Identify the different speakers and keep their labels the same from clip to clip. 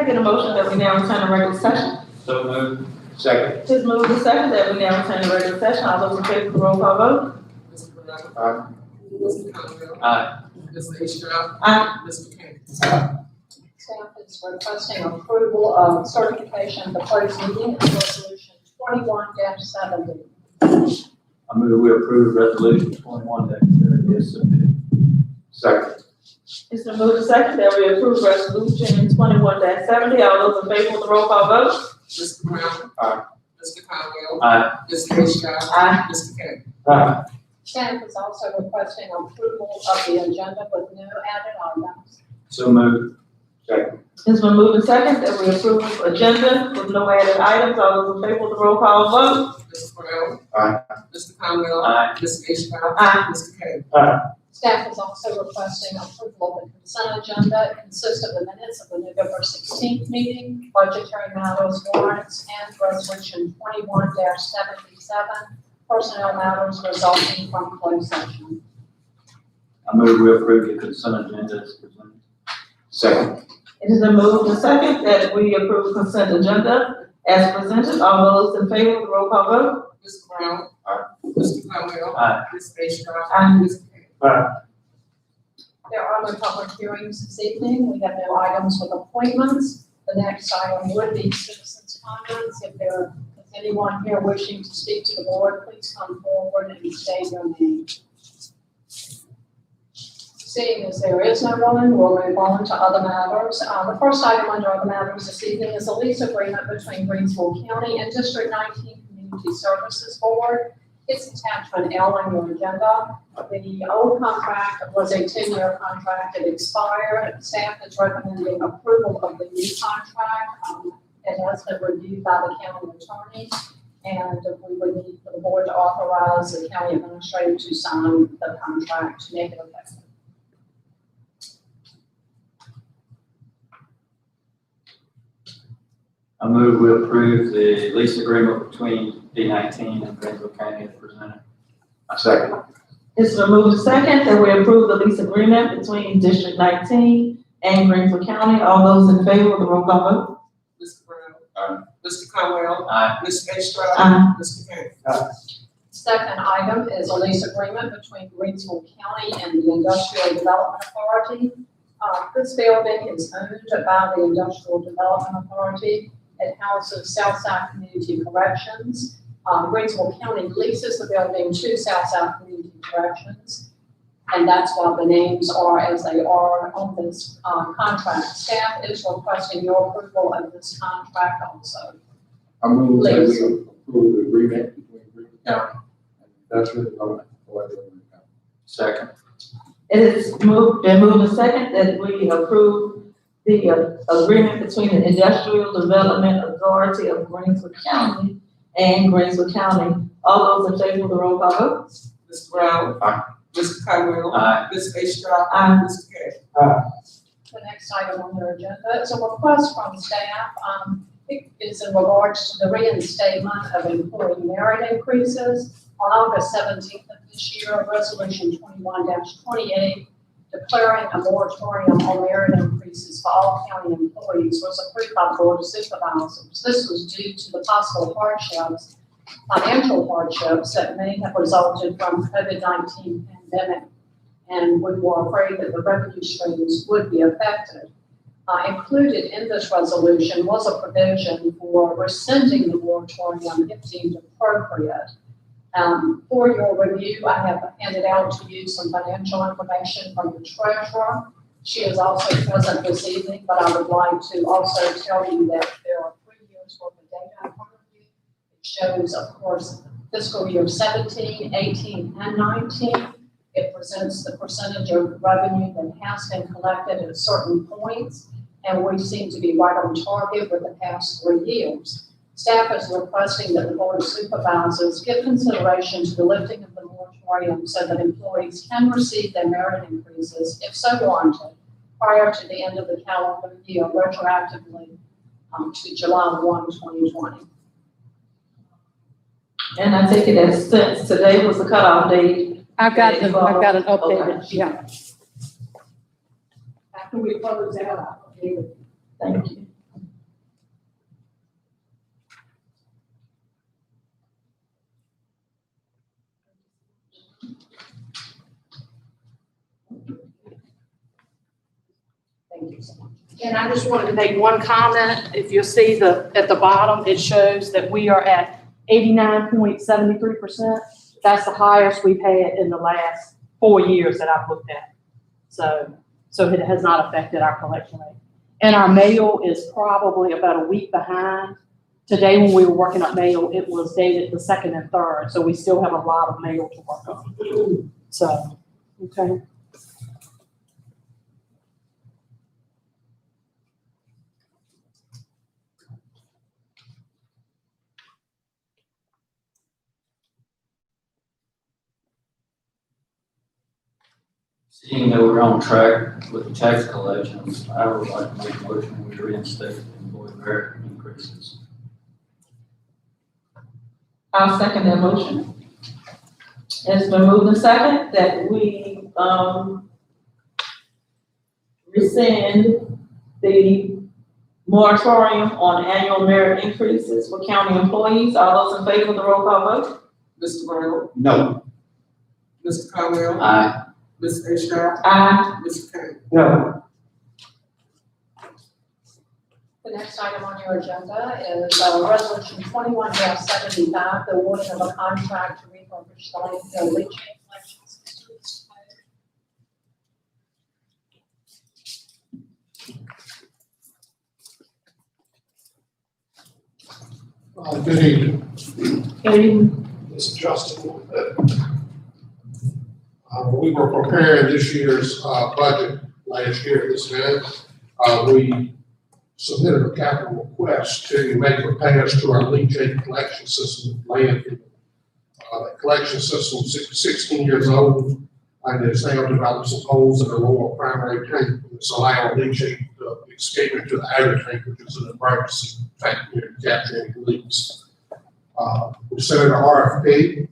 Speaker 1: I get a motion that we now return to regular session?
Speaker 2: So moved. Second.
Speaker 1: Just move the second that we now return to regular session. All those in favor, roll call vote.
Speaker 3: Mr. Brown.
Speaker 2: Aye.
Speaker 3: Mr. Conwell.
Speaker 2: Aye.
Speaker 3: Mr. Estrada.
Speaker 1: Aye.
Speaker 3: Mr. King.
Speaker 4: Staff is requesting approval of certification of the closed meeting and resolution 21-70.
Speaker 2: I move we approve resolution 21-30 as submitted. Second.
Speaker 1: It's been moved to second that we approve resolution 21-70. All those in favor with the roll call vote?
Speaker 3: Mr. Brown.
Speaker 2: Aye.
Speaker 3: Mr. Conwell.
Speaker 2: Aye.
Speaker 3: Mr. Estrada.
Speaker 1: Aye.
Speaker 3: Mr. King.
Speaker 2: Aye.
Speaker 4: Staff is also requesting approval of the agenda with no added items.
Speaker 2: So moved. Second.
Speaker 1: It's been moved and second that we approve agenda with no added items. All those in favor with the roll call vote?
Speaker 3: Mr. Brown.
Speaker 2: Aye.
Speaker 3: Mr. Conwell.
Speaker 2: Aye.
Speaker 3: Mr. Estrada.
Speaker 1: Aye.
Speaker 3: Mr. King.
Speaker 2: Aye.
Speaker 4: Staff is also requesting approval of the consent agenda. It consists of the minutes of the November 16th meeting, budgetary matters, warrants, and resolution 21-77, personnel matters resulting from closed session.
Speaker 2: I move we approve the consent agenda as presented. Second.
Speaker 1: It has been moved and second that we approve consent agenda as presented. All those in favor with the roll call vote?
Speaker 3: Mr. Brown.
Speaker 2: Aye.
Speaker 3: Mr. Conwell.
Speaker 2: Aye.
Speaker 3: Mr. Estrada.
Speaker 1: Aye.
Speaker 3: Mr. King.
Speaker 2: Aye.
Speaker 4: There are no public hearings this evening. We have no items with appointments. The next item would be citizens' comments. If there is anyone here wishing to speak to the board, please come forward and state your name. Seeing as there is no one, we'll move on to other matters. The first item under other matters this evening is a lease agreement between Greensville County and District 19 Community Services Board. It's attachment L on your agenda. The old contract was a 10-year contract. It expired. Staff is recommending approval of the new contract. It has been reviewed by the county attorney, and we would need for the board to authorize the county administrator to sign the contract to make it effective.
Speaker 2: I move we approve the lease agreement between D19 and Greensville County as presented. I second.
Speaker 1: It's been moved and second that we approve the lease agreement between District 19 and Greensville County. All those in favor with the roll call vote?
Speaker 3: Mr. Brown.
Speaker 2: Aye.
Speaker 3: Mr. Conwell.
Speaker 2: Aye.
Speaker 3: Mr. Estrada.
Speaker 1: Aye.
Speaker 3: Mr. King.
Speaker 4: Second item is a lease agreement between Greensville County and the Industrial Development Authority. This building is owned by the Industrial Development Authority. It houses Southside Community Corrections. Greensville County leases the building to Southside Community Corrections, and that's why the names are as they are on this contract. Staff is requesting your approval of this contract also.
Speaker 5: I move that
Speaker 4: Please.
Speaker 5: we approve the agreement between Greensville County and Industrial Development Authority of Greensville County.
Speaker 2: Second.
Speaker 1: It is been moved and second that we approve the agreement between the Industrial Development Authority of Greensville County and Greensville County. All those in favor of the roll call vote?
Speaker 3: Mr. Brown.
Speaker 2: Aye.
Speaker 3: Mr. Conwell.
Speaker 2: Aye.
Speaker 3: Mr. Estrada.
Speaker 1: Aye.
Speaker 3: Mr. King.
Speaker 4: The next item on your agenda is a request from staff. It is in regards to the reinstatement of employee merit increases. On August 17th of this year, Resolution 21-28, declaring a moratorium on merit increases for all county employees was approved by the Board of Supervisors. This was due to the possible hardships, financial hardships that may have resulted from COVID-19 pandemic, and we were afraid that the revenue streams would be affected. Included in this resolution was a provision for rescinding the moratorium if deemed appropriate. For your review, I have handed out to you some financial information from the treasurer. She is also present this evening, but I would like to also tell you that there are 3 years worth of data in front of you. It shows, of course, fiscal year 17, 18, and 19. It presents the percentage of revenue that has been collected at certain points, and we seem to be right on target with the past 3 years. Staff is requesting that the Board of Supervisors give consideration to the lifting of the moratorium so that employees can receive their merit increases, if so warranted, prior to the end of the calendar year, retroactively to July 1, 2020.
Speaker 1: And I take it as since today was the cutoff date.
Speaker 6: I've got an updated,
Speaker 1: Okay.
Speaker 6: yeah.
Speaker 4: After we close out, I'll give it.
Speaker 1: Thank you.
Speaker 6: And I just wanted to make one comment. If you'll see at the bottom, it shows that we are at 89.73%. That's the highest we've had in the last 4 years that I've looked at. So it has not affected our collection rate. And our mail is probably about a week behind. Today, when we were working up mail, it was dated the 2nd and 3rd. So we still have a lot of mail to work on. So, okay.
Speaker 2: Seeing that we're on track with the tax collections, I would like to make a motion we reinstate the employee merit increases.
Speaker 1: I'll second that motion. It's been moved and second that we, rescind the moratorium on annual merit increases for county employees. All those in favor of the roll call vote?
Speaker 3: Mr. Brown,
Speaker 2: No.
Speaker 3: Mr. Conwell,
Speaker 2: Aye.
Speaker 3: Ms. Astrop,
Speaker 1: Aye.
Speaker 3: Mr. Kane.
Speaker 5: No.
Speaker 4: The next item on your agenda is Resolution 21-75, the awarding of a contract to refurbish the landfill leachate collection systems.
Speaker 7: Good evening,
Speaker 1: Good evening.
Speaker 7: this is Justin. We were preparing this year's budget last year at this event. We submitted a capital request to make repairs to our leachate collection system at landfill. The collection system is 16 years old, and it's now developed some holes in the lower primary tank. It's allowing leachate to escape into the outer tank, which is an emergency tank here to capture any leaks. We sent an RFP.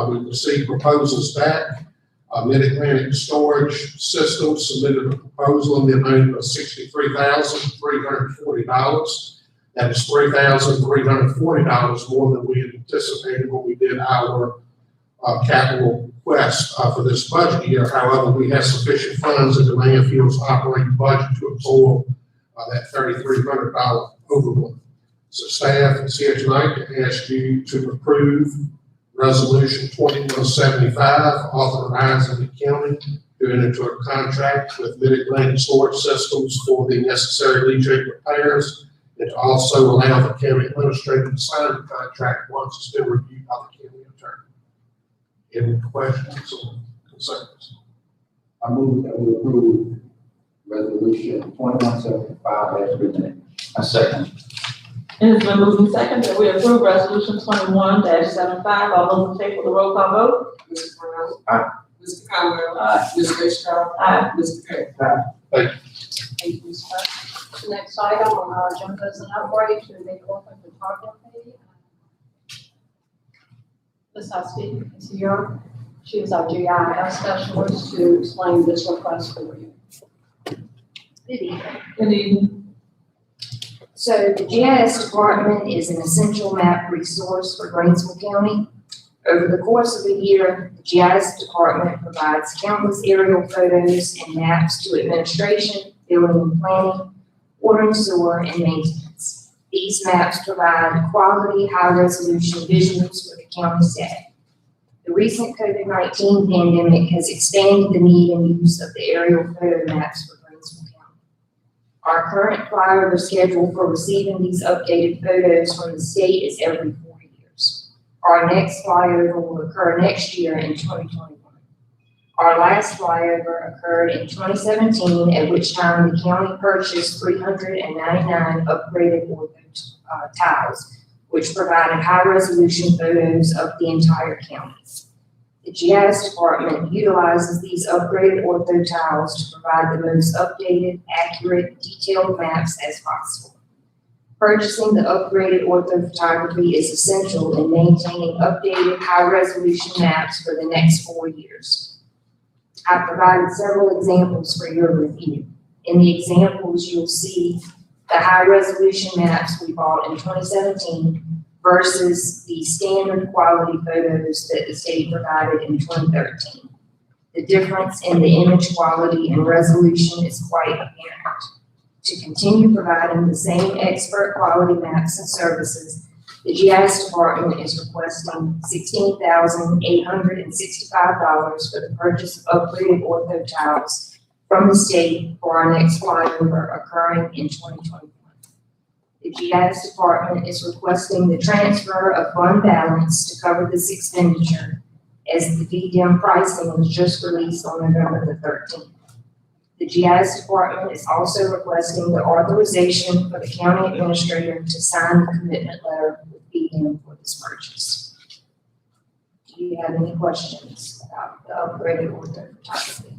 Speaker 7: We received proposals back. Mid-Atlantic Storage System submitted a proposal in the amount of $63,340. That is $3,340 more than we had anticipated when we did our capital request for this budget year. However, we have sufficient funds in the landfill's operating budget to absorb that $3,300 overrun. So staff is here tonight to ask you to approve Resolution 2175, authorizing the county to enter into a contract with Mid-Atlantic Storage Systems for the necessary leachate repairs, and to also allow the county administrator to sign the contract once it's been reviewed by the county attorney. Any questions or concerns?
Speaker 5: I move that we approve resolution 2175 as presented.
Speaker 2: I second.
Speaker 1: It's been moved and second that we approve resolution 21-75. All those in favor of the roll call vote?
Speaker 3: Mr. Brown.
Speaker 5: Aye.
Speaker 3: Mr. Conwell.
Speaker 2: Aye.
Speaker 3: Ms. Astrop,
Speaker 1: Aye.
Speaker 3: Mr. Kane.
Speaker 4: Thank you, Mr. President. The next item on our agenda is an upgrade to the orphan photography. Ms. Husky is here. She is our GIS specialist to explain this request for you.
Speaker 8: Good evening.
Speaker 1: Good evening.
Speaker 8: So the GIS department is an essential map resource for Greensville County. Over the course of the year, the GIS department provides countless aerial photos and maps to administration, building and planning, water and sewer, and maintenance. These maps provide quality, high-resolution visuals for the county staff. The recent COVID-19 pandemic has expanded the need and use of the aerial photo maps for Greensville County. Our current flyover schedule for receiving these updated photos from the state is every 4 years. Our next flyover will occur next year in 2021. Our last flyover occurred in 2017, at which time the county purchased 399 upgraded ortho tiles, which provided high-resolution photos of the entire county. The GIS department utilizes these upgraded ortho tiles to provide the most updated, accurate, detailed maps as possible. Purchasing the upgraded ortho photography is essential in maintaining updated, high-resolution maps for the next 4 years. I provided several examples for your review. In the examples, you'll see the high-resolution maps we bought in 2017 versus the standard quality photos that the state provided in 2013. The difference in the image quality and resolution is quite apparent. to continue providing the same expert quality maps and services, the GIS department is requesting $16,865 for the purchase of upgraded ortho tiles from the state for our next flyover occurring in 2021. The GIS department is requesting the transfer of fund balance to cover this expenditure, as the VDM pricing was just released on November the 13th. The GIS department is also requesting the authorization for the county administrator to sign the commitment letter with VDM for this purchase. Do you have any questions about the upgraded ortho photography?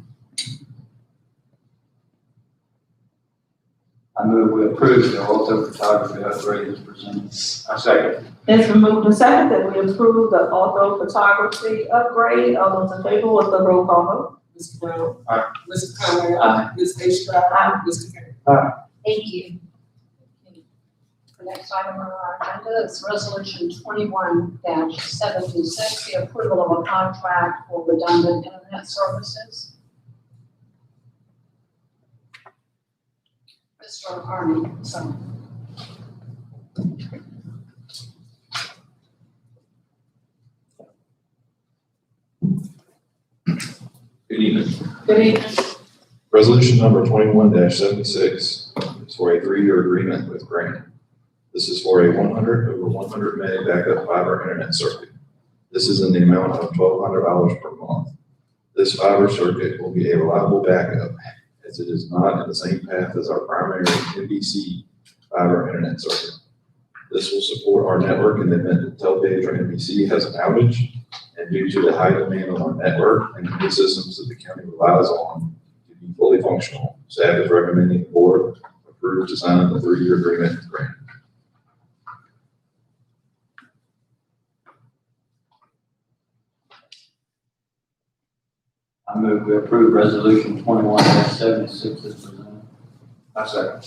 Speaker 2: I move we approve the ortho photography upgrade as presented.
Speaker 5: I second.
Speaker 1: It's been moved and second that we approve the ortho photography upgrade. All those in favor with the roll call vote?
Speaker 3: Mr. Brown.
Speaker 5: Aye.
Speaker 3: Mr. Conwell.
Speaker 2: Aye.
Speaker 3: Ms. Estrada.
Speaker 1: Aye.
Speaker 3: Mr. Henry.
Speaker 8: Thank you.
Speaker 4: The next item on our agenda is Resolution 21-76, the approval of a contract for redundant internet services. Mr. Arnie, sorry.
Speaker 9: Good evening.
Speaker 1: Good evening.
Speaker 9: Resolution number 21-76 is for a 3-year agreement with Grant. This is for a 100 over 100 meg backup fiber internet circuit. This is in the amount of $1,200 per month. This fiber circuit will be a reliable backup, as it is not in the same path as our primary NBC fiber internet circuit. This will support our network in the event that Telpage or NBC has an outage, and due to the high demand on our network and the new systems that the county relies on to be fully functional, staff is recommending the board approve to sign the 3-year agreement with Grant.
Speaker 2: I move we approve resolution 21-76 as presented.
Speaker 5: I second.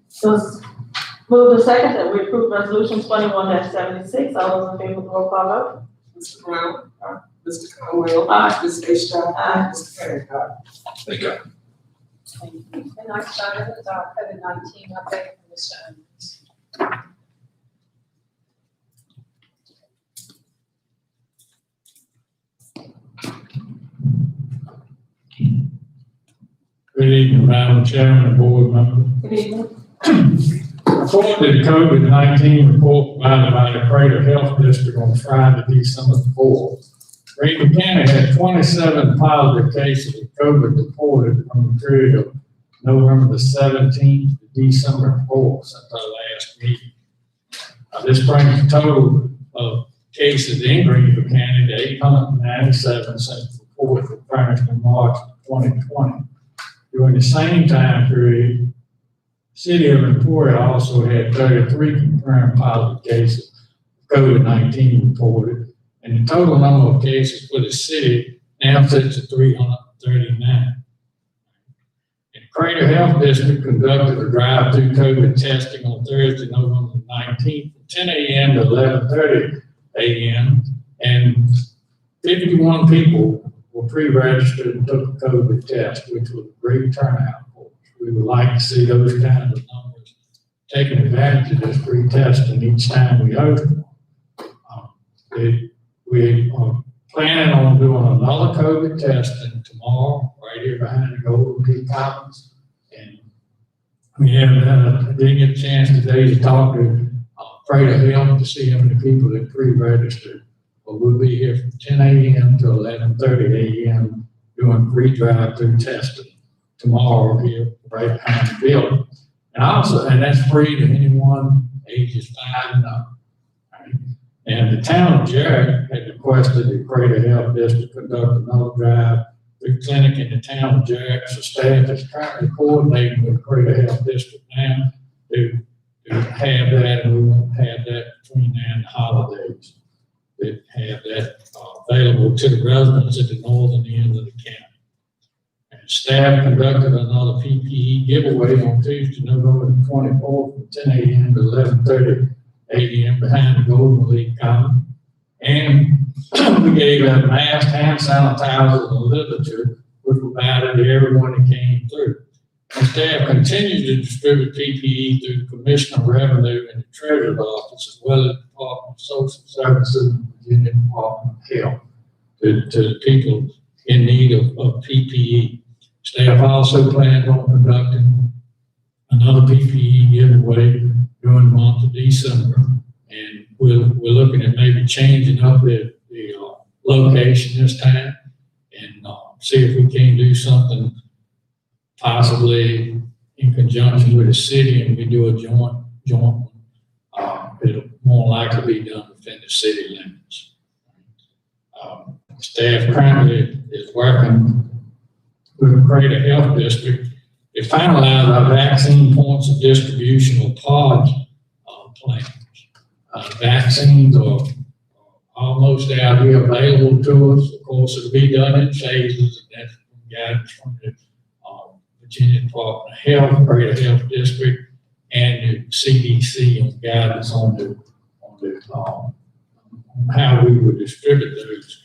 Speaker 1: So it's moved and second that we approve resolution 21-76. All those in favor with the roll call vote?
Speaker 3: Mr. Brown.
Speaker 5: Aye.
Speaker 3: Mr. Conwell.
Speaker 1: Aye.
Speaker 3: Ms. Estrada.
Speaker 1: Aye.
Speaker 3: Mr. Henry.
Speaker 9: Thank you.
Speaker 4: Thank you. The next item is our COVID-19 update from Mr. Owens.
Speaker 10: Good evening, Madam Chairman and board members.
Speaker 1: Good evening.
Speaker 10: According to the COVID-19 report provided by the Crater Health District on Friday, December 4th, Greenville County had 27 positive cases of COVID reported from the period of November the 17th to December 4th since our last meeting. This brings the total of cases in Greenville County to 897 since the report was furnished in March 2020. During the same time period, the city of Emporia also had 33 confirmed positive cases of COVID-19 reported, and the total number of cases for the city now sits at 339. And the Crater Health District conducted a drive-through COVID testing on Thursday, November 19th, from 10 a.m. to 11:30 a.m., and 51 people were pre-registered and took a COVID test, which was a great turnout for us. We would like to see those kinds of numbers taking advantage of this free testing each time we host one. We are planning on doing another COVID testing tomorrow, right here behind the Golden Gate Commons. And we didn't get a chance today to talk to Freighter Health to see how many people that pre-registered. But we'll be here from 10 a.m. to 11:30 a.m. doing free drive-through testing tomorrow here right behind the building. And that's free to anyone ages 5 and up. Right? And the town of Jarrett had requested the Crater Health District conduct another drive-through clinic in the town of Jarrett. So staff is currently coordinating with the Crater Health District now to have that, and we won't have that between now and the holidays. That have that available to the residents at the northern end of the county. And staff conducted another PPE giveaway on Tuesday, November the 24th, from 10 a.m. to 11:30 a.m. behind the Golden League Common. And we gave out masks, hand sanitizer, and literature, which provided to everyone that came through. And staff continues to distribute PPE through the Commissioner of Revenue and the Treasurer's Office, as well as the Department of Social Services and Virginia Department of Health, to people in need of PPE. Staff also plans on conducting another PPE giveaway during the month of December. And we're looking at maybe changing up the location this time and see if we can do something possibly in conjunction with the city, and we do a joint one. It'll more likely be done within the city limits. Staff currently is working with the Greater Health District to finalize our vaccine points of distribution or pods plans. Vaccines are almost out here available to us. Of course, it'll be done in phases, and that's guidance from the Virginia Department of Health, Greater Health District, and the CDC on guidance on how we would distribute those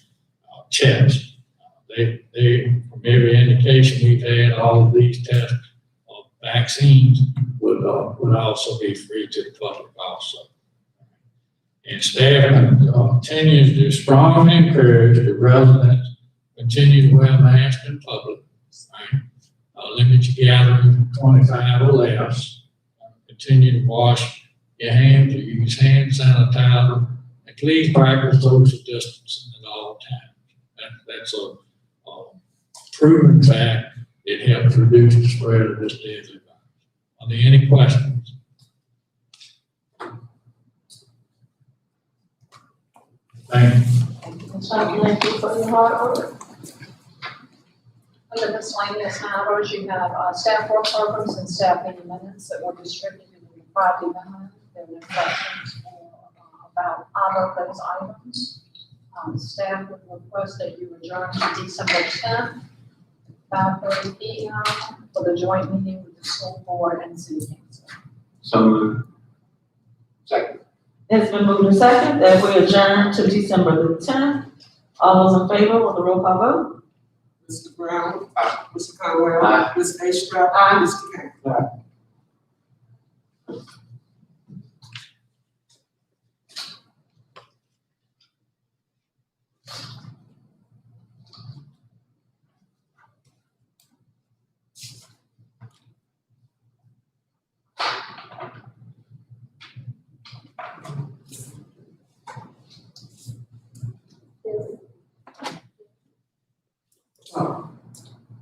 Speaker 10: tests. They, from every indication we've had, all of these tests of vaccines would also be free to the public also. And staff continues to strongly encourage the residents continue to wear masks in public. Right? Limit your gathering to 25 or less. Continue to wash your hands, or use hand sanitizer, and please practice social distancing at all times. That's a proven fact. It helps reduce the spread of this deadly virus. Are there any questions? Thank you.
Speaker 1: Ms. Sharp, thank you for your hard work.
Speaker 4: Under miscellaneous matters, you have staff work programs and staff meeting minutes that were distributed in Friday night. There were no questions about either of those items. Staff would request that you adjourn to December 10th, 5:30 p.m. for the joint meeting with the school board and city council.
Speaker 2: So moved.
Speaker 5: Second.
Speaker 1: It's been moved and second that we adjourn to December the 10th. All those in favor with the roll call vote?
Speaker 3: Mr. Brown. Mr. Conwell.
Speaker 2: Aye.
Speaker 3: Ms. Astrop. Mr. King.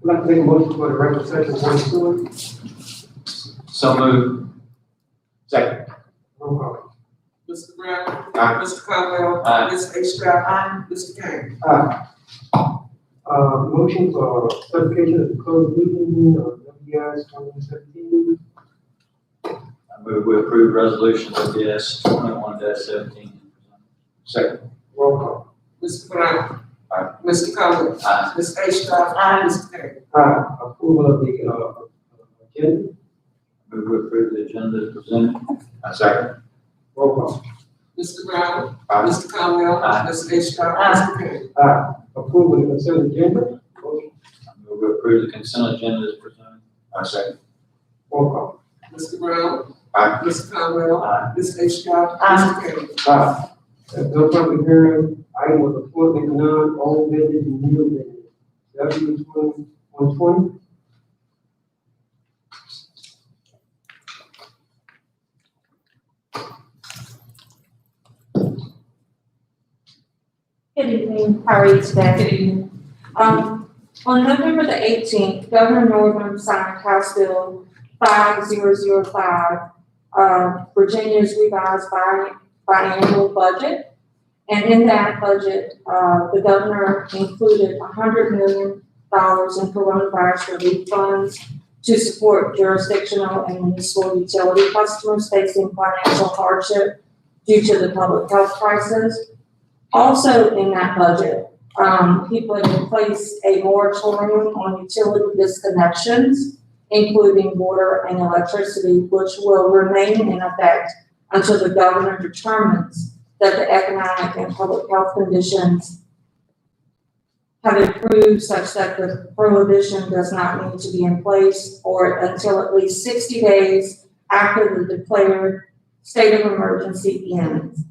Speaker 5: I'd like to make a motion for the regular session one and two.
Speaker 2: So moved.
Speaker 5: Second.
Speaker 3: Roll call. Mr. Brown.
Speaker 5: Aye.
Speaker 3: Mr. Conwell.
Speaker 2: Aye.
Speaker 3: Ms. Astrop. Mr. King.
Speaker 5: Motion for certification of the closed meeting of WS 2017.
Speaker 2: I move we approve resolution WS 21-17.
Speaker 5: Second. Roll call.
Speaker 3: Mr. Brown.
Speaker 5: Aye.
Speaker 3: Mr. Conwell.
Speaker 2: Aye.
Speaker 3: Ms. Astrop. Mr. King.
Speaker 5: Approval of the agenda.
Speaker 2: Move we approve the agenda as presented.
Speaker 5: Second. Roll call.
Speaker 3: Mr. Brown.
Speaker 5: Aye.
Speaker 3: Mr. Conwell.
Speaker 2: Aye.
Speaker 3: Ms. Astrop.
Speaker 1: Aye.
Speaker 3: Mr. King.
Speaker 5: Approval of the consent agenda. Motion.
Speaker 2: I move we approve the consent agenda as presented.
Speaker 5: Second. Roll call.
Speaker 3: Mr. Brown.
Speaker 5: Aye.
Speaker 3: Mr. Conwell.
Speaker 2: Aye.
Speaker 3: Ms. Astrop.
Speaker 1: Aye.
Speaker 3: Mr. King.
Speaker 5: There's no public hearing. Item was appointment none, old business and new business. W 2120.
Speaker 8: Good evening, how are you today? On November the 18th, Governor Northam signed House Bill 5005, Virginia's revised biannual budget. And in that budget, the governor included $100 million in coronavirus relief funds to support jurisdictional and municipal utility customers facing financial hardship due to the public health crisis. Also in that budget, he put in place a moratorium on utility disconnections, including water and electricity, which will remain in effect until the governor determines that the economic and public health conditions
Speaker 11: have improved such that the prohibition does not need to be in place or until at least 60 days after the declared state of emergency ends.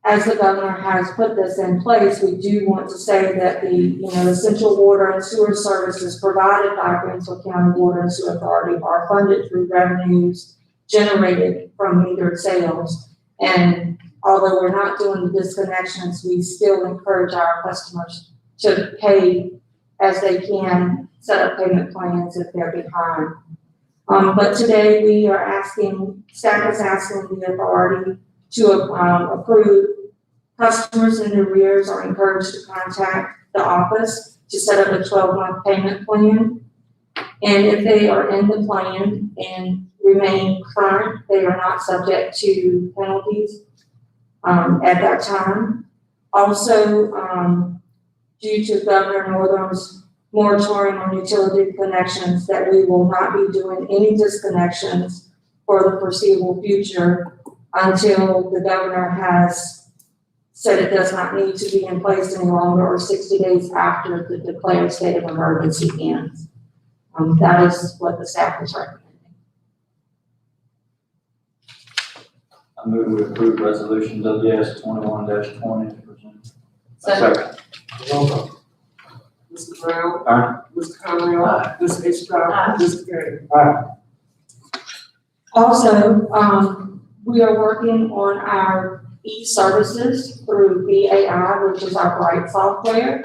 Speaker 11: As the governor has put this in place, we do want to say that the, essential water and sewer services provided by Greensville County Water and Sewer Authority are funded through revenues generated from metered sales. And although we're not doing the disconnections, we still encourage our customers to pay as they can, set up payment plans if they're behind. But today we are asking, staff is asking the authority to approve. Customers in arrears are encouraged to contact the office to set up a 12-month payment plan. And if they are in the plan and remain current, they are not subject to penalties at that time. Also, due to Governor Northam's moratorium on utility connections, that we will not be doing any disconnections for the foreseeable future until the governor has said it does not need to be in place any longer or 60 days after the declared state of emergency ends. That is what the staff is recommending.
Speaker 2: I move we approve resolution WS 21-20 as presented.
Speaker 1: Second.
Speaker 3: Roll call. Mr. Brown.
Speaker 2: Aye.
Speaker 3: Mr. Conwell.
Speaker 2: Aye.
Speaker 3: Ms. Hitchcock.
Speaker 1: Aye.
Speaker 3: Mr. Gaines.
Speaker 11: Also, we are working on our e-services through BAI, which is our Bright software.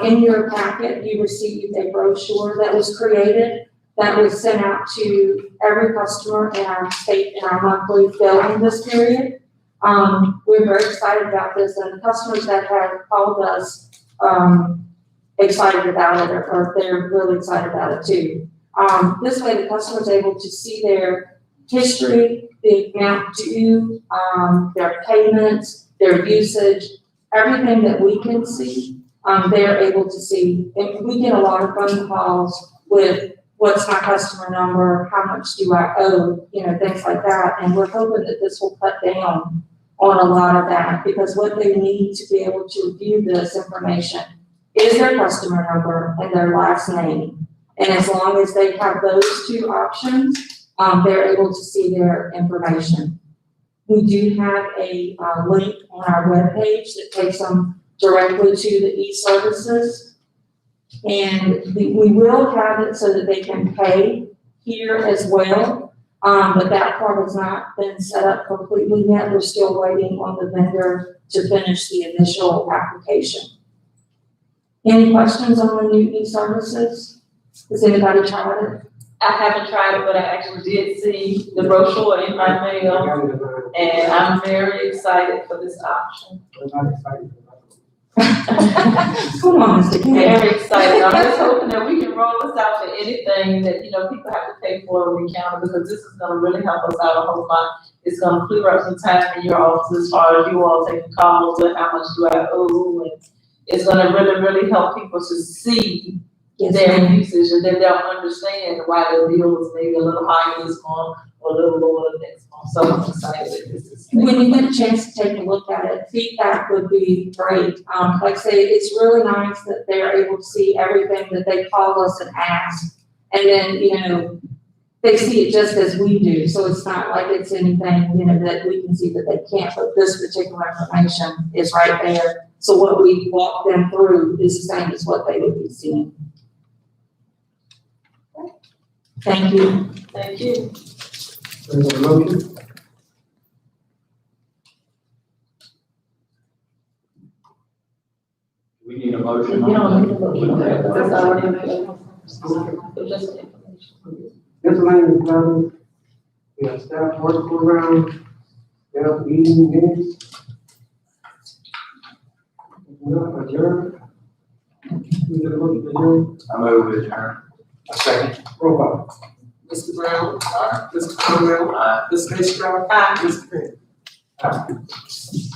Speaker 11: In your packet, you received a brochure that was created that was sent out to every customer in our state in our monthly billing this period. We're very excited about this, and the customers that have called us excited about it, or they're really excited about it too. This way, the customer is able to see their history, the amount due, their payments, their usage, everything that we can see, they're able to see. And we get a lot of phone calls with what's my customer number, how much do I owe, things like that. And we're hoping that this will cut down on a lot of that, because what they need to be able to view this information is their customer number and their last name. And as long as they have those two options, they're able to see their information. We do have a link on our webpage that takes them directly to the e-services. And we will have it so that they can pay here as well. But that part has not been set up completely yet. We're still waiting on the vendor to finish the initial application. Any questions on the new e-services? Has anybody tried it?
Speaker 1: I haven't tried it, but I actually did see the brochure in my mail, and I'm very excited for this option.
Speaker 11: Come on, Mr. King.
Speaker 1: Very excited. I'm just hoping that we can roll this out for anything that, people have to pay for when we counter, because this is gonna really help us out a whole lot. It's gonna clear up some time in your office as far as you all taking calls and how much do I owe, and it's gonna really, really help people to see their usage, and then they'll understand why their bill is maybe a little higher this month or a little lower next month. So I'm excited that this is.
Speaker 11: When you get a chance to take a look at it, feedback would be great. Like I say, it's really nice that they're able to see everything that they call us and ask. And then, they see it just as we do. So it's not like it's anything, that we can see that they can't, but this particular information is right there. So what we walk them through is the same as what they would be seeing. Thank you.
Speaker 1: Thank you.
Speaker 5: There's a motion.
Speaker 2: We need a motion
Speaker 1: You
Speaker 2: on
Speaker 1: don't need to look at that, because it's already available. It's just information.
Speaker 5: Miscellaneous matters. We have staff work program. We have meeting minutes. We have adjourned. We have a motion to adjourn.
Speaker 2: I move we adjourn. A second.
Speaker 5: Roll call.
Speaker 3: Mr. Brown.
Speaker 2: Aye.
Speaker 3: Mr. Conwell.
Speaker 2: Aye.
Speaker 3: Ms. Hitchcock.
Speaker 1: Aye.
Speaker 3: Mr. Gaines.